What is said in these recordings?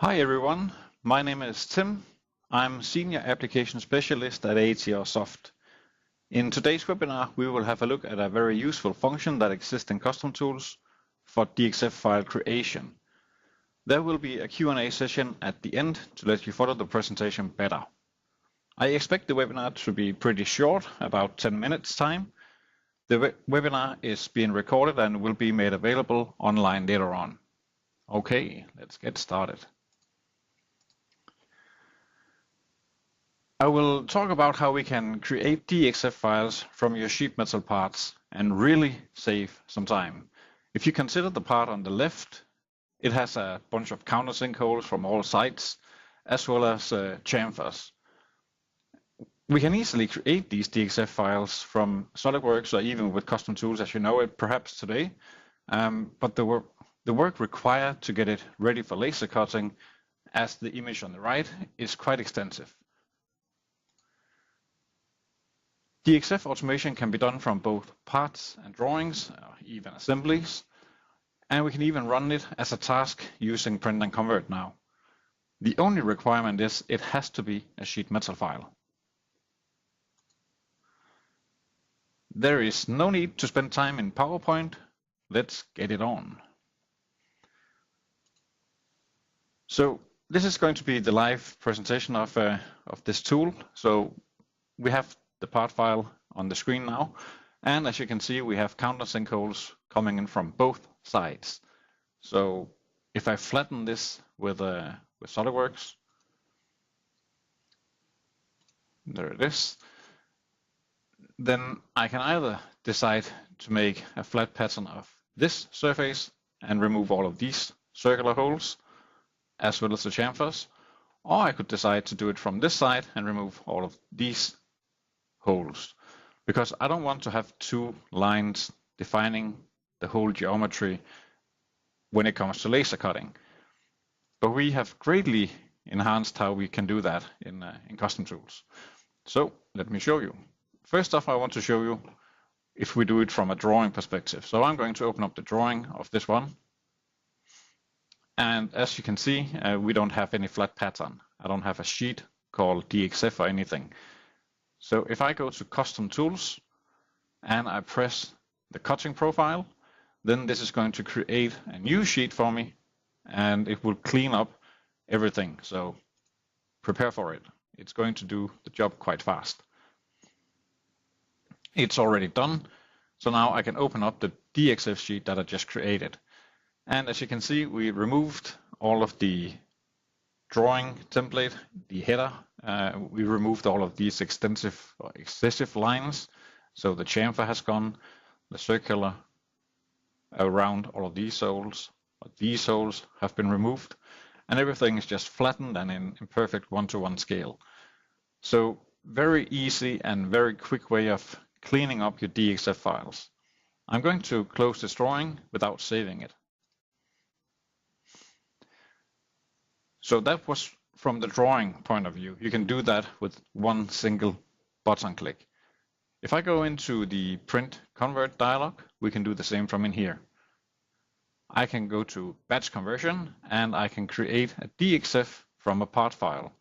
Hi everyone, my name is Tim. I'm Senior Application Specialist at ATR Soft. In today's webinar, we will have a look at a very useful function that exists in custom tools for DXF file creation. There will be a Q&A session at the end to let you follow the presentation better. I expect the webinar to be pretty short, about 10 minutes time. The webinar is being recorded and will be made available online later on. Okay, let's get started. I will talk about how we can create DXF files from your sheet metal parts and really save some time. If you consider the part on the left, it has a bunch of countersink holes from all sides, as well as chamfers. We can easily create these DXF files from SolidWorks or even with custom tools as you know it perhaps today, but the work required to get it ready for laser cutting, as the image on the right, is quite extensive. DXF automation can be done from both parts and drawings, or even assemblies, and we can even run it as a task using print and convert now. The only requirement is it has to be a sheet metal file. There is no need to spend time in PowerPoint. Let's get it on. So this is going to be the live presentation of this tool. So we have the part file on the screen now, and as you can see we have countersink holes coming in from both sides. So if I flatten this with SolidWorks, there it is, then I can either decide to make a flat pattern of this surface and remove all of these circular holes as well as the chamfers, or I could decide to do it from this side and remove all of these holes, because I don't want to have two lines defining the whole geometry when it comes to laser cutting. But we have greatly enhanced how we can do that in custom tools. So let me show you. First off, I want to show you if we do it from a drawing perspective. So I'm going to open up the drawing of this one. And as you can see, we don't have any flat pattern. I don't have a sheet called DXF or anything. So if I go to Custom Tools and I press the cutting profile, then this is going to create a new sheet for me and it will clean up everything. So prepare for it. It's going to do the job quite fast. It's already done. So now I can open up the DXF sheet that I just created. And as you can see, we removed all of the drawing template, the header. We removed all of these extensive or excessive lines. So the chamfer has gone, the circular around all of these holes have been removed, and everything is just flattened and in perfect one-to-one scale. So very easy and very quick way of cleaning up your DXF files. I'm going to close this drawing without saving it. So that was from the drawing point of view. You can do that with one single button click. If I go into the print convert dialog, we can do the same from in here. I can go to batch conversion and I can create a DXF from a part file.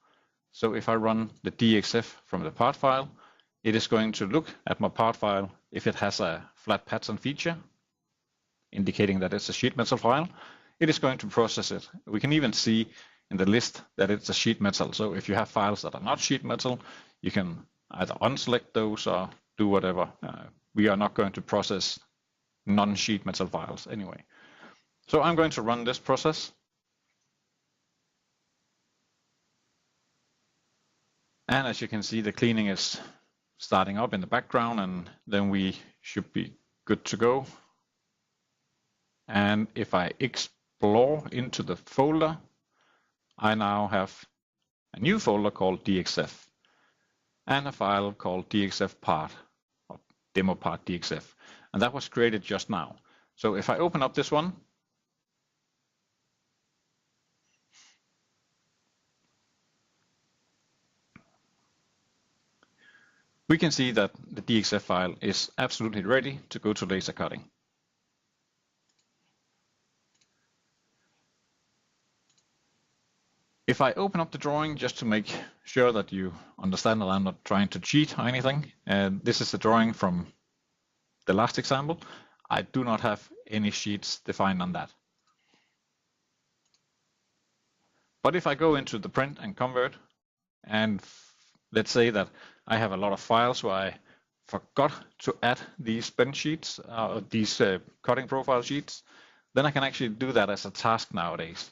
So if I run the DXF from the part file, it is going to look at my part file if it has a flat pattern feature, indicating that it's a sheet metal file. It is going to process it. We can even see in the list that it's a sheet metal. So if you have files that are not sheet metal, you can either unselect those or do whatever. We are not going to process non-sheet metal files anyway. So I'm going to run this process. And as you can see, the cleaning is starting up in the background, and then we should be good to go. And if I explore into the folder, I now have a new folder called DXF and a file called DXF part or demo part DXF, and that was created just now. So if I open up this one, we can see that the DXF file is absolutely ready to go to laser cutting. If I open up the drawing just to make sure that you understand that I'm not trying to cheat or anything, this is the drawing from the last example. I do not have any sheets defined on that. But if I go into the print and convert, and let's say that I have a lot of files where I forgot to add these bend sheets, these cutting profile sheets, then I can actually do that as a task nowadays.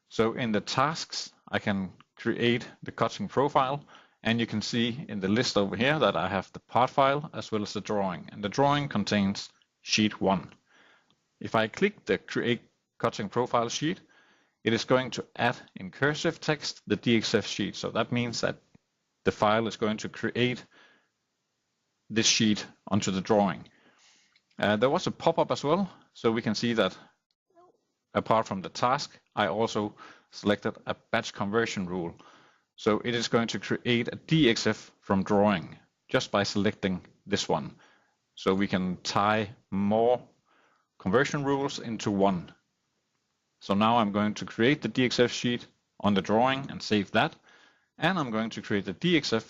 So in the tasks, I can create the cutting profile, and you can see in the list over here that I have the part file as well as the drawing, and the drawing contains sheet 1. If I click the create cutting profile sheet, it is going to add in cursive text the DXF sheet. So that means that the file is going to create this sheet onto the drawing. There was a pop-up as well, so we can see that apart from the task, I also selected a batch conversion rule. So it is going to create a DXF from drawing just by selecting this one. So we can tie more conversion rules into one. So now I'm going to create the DXF sheet on the drawing and save that. And I'm going to create the DXF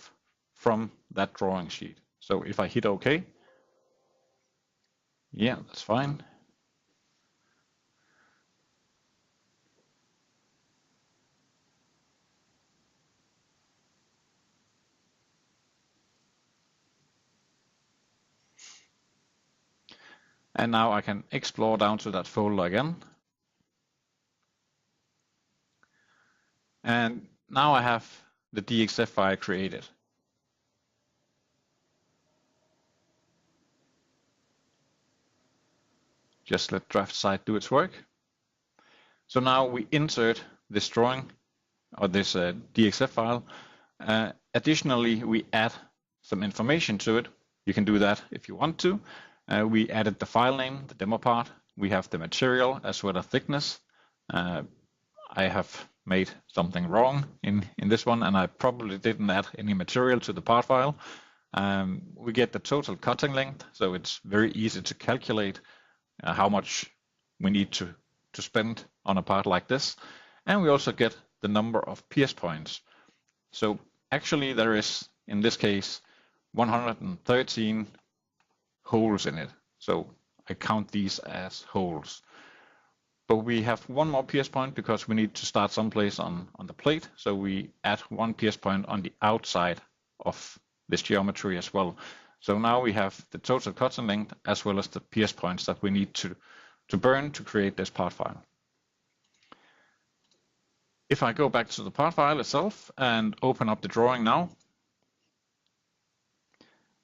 from that drawing sheet. So if I hit OK, yeah, that's fine. And now I can explore down to that folder again. And now I have the DXF file created. Just let DraftSite do its work. So now we insert this drawing or this DXF file. Additionally, we add some information to it. You can do that if you want to. We added the file name, the demo part. We have the material as well as thickness. I have made something wrong in this one, and I probably didn't add any material to the part file. We get the total cutting length, so it's very easy to calculate how much we need to spend on a part like this. And we also get the number of pierce points. So actually there is, in this case, 113 holes in it. So I count these as holes. But we have one more pierce point because we need to start someplace on the plate. So we add one pierce point on the outside of this geometry as well. So now we have the total cutting length as well as the pierce points that we need to burn to create this part file. If I go back to the part file itself and open up the drawing now,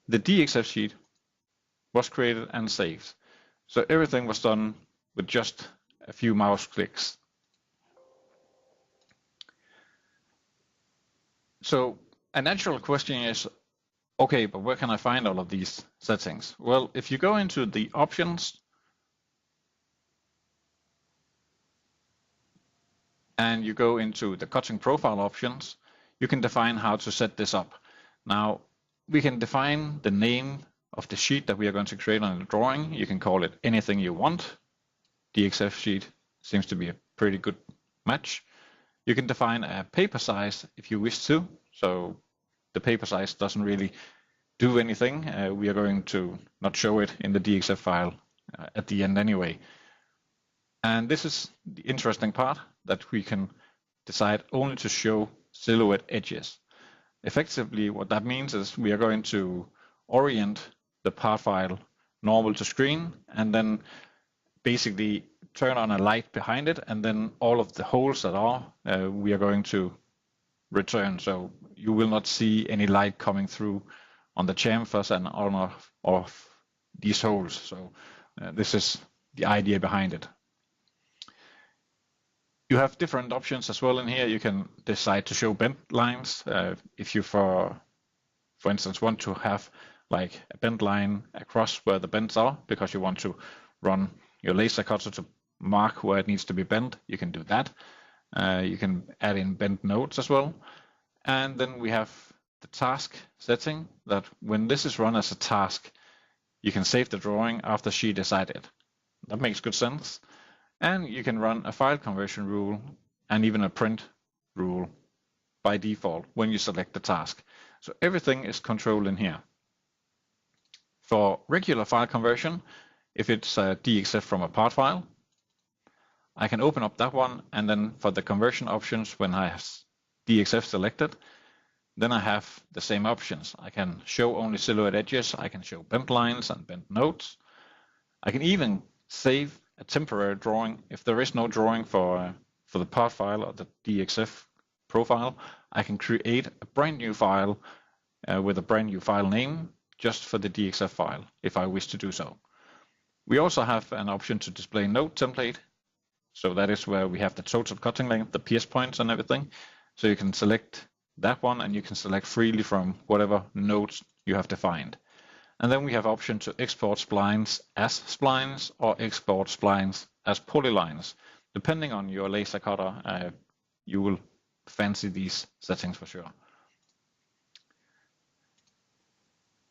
the DXF sheet was created and saved. So everything was done with just a few mouse clicks. So a natural question is, okay, but where can I find all of these settings? Well, if you go into the options and you go into the cutting profile options, you can define how to set this up. Now, we can define the name of the sheet that we are going to create on the drawing. You can call it anything you want. DXF sheet seems to be a pretty good match. You can define a paper size if you wish to. So the paper size doesn't really do anything. We are going to not show it in the DXF file at the end anyway. And this is the interesting part, that we can decide only to show silhouette edges. Effectively, what that means is we are going to orient the part file normal to screen and then basically turn on a light behind it, and then all of the holes that are, we are going to return. So you will not see any light coming through on the chamfers and on of these holes. So this is the idea behind it. You have different options as well in here. You can decide to show bent lines. If you, for instance, want to have like a bent line across where the bends are because you want to run your laser cutter to mark where it needs to be bent, you can do that. You can add in bent nodes as well. And then we have the task setting, that when this is run as a task, you can save the drawing after she decided. That makes good sense. And you can run a file conversion rule and even a print rule by default when you select the task. So everything is controlled in here. For regular file conversion, if it's a DXF from a part file, I can open up that one, and then for the conversion options, when I have DXF selected, then I have the same options. I can show only silhouette edges, I can show bent lines and bent nodes. I can even save a temporary drawing. If there is no drawing for the part file or the DXF profile, I can create a brand new file with a brand new file name just for the DXF file, if I wish to do so. We also have an option to display node template. So that is where we have the total cutting length, the pierce points and everything. So you can select that one, and you can select freely from whatever nodes you have defined. And then we have option to export splines as splines or export splines as polylines. Depending on your laser cutter, you will fancy these settings for sure.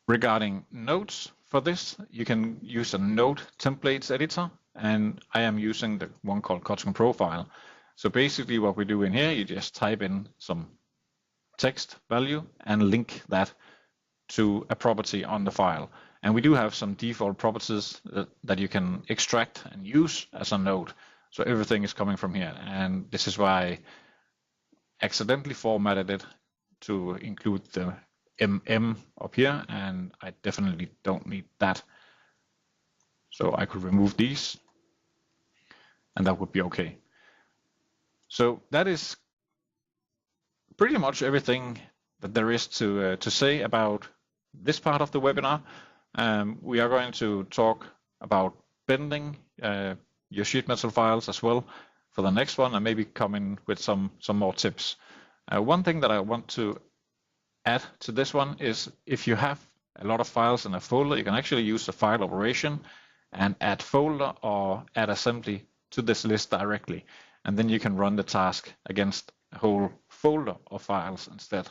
Regarding nodes for this, you can use a node templates editor, and I am using the one called cutting profile. So basically what we do in here, you just type in some text value and link that to a property on the file. And we do have some default properties that you can extract and use as a node. So everything is coming from here. And this is why I accidentally formatted it to include the MM up here, and I definitely don't need that. So I could remove these, and that would be okay. So that is pretty much everything that there is to say about this part of the webinar. We are going to talk about bending your sheet metal files as well for the next one, and maybe come in with some more tips. One thing that I want to add to this one is if you have a lot of files in a folder, you can actually use the file operation and add folder or add assembly to this list directly. And then you can run the task against a whole folder of files instead.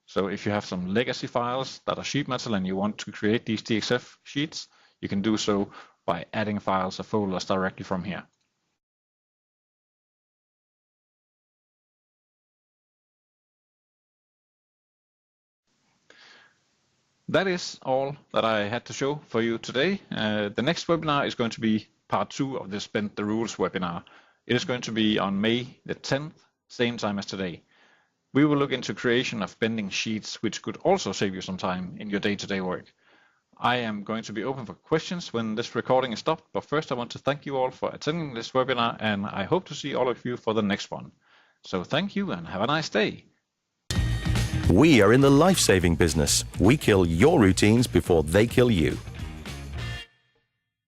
So if you have some legacy files that are sheet metal and you want to create these DXF sheets, you can do so by adding files or folders directly from here. That is all that I had to show for you today. The next webinar is going to be part 2 of this Bend the Rules webinar. It is going to be on May the 10th, same time as today. We will look into creation of bending sheets, which could also save you some time in your day-to-day work. I am going to be open for questions when this recording is stopped, but first I want to thank you all for attending this webinar, and I hope to see all of you for the next one. So thank you and have a nice day. We are in the life-saving business. We kill your routines before they kill you.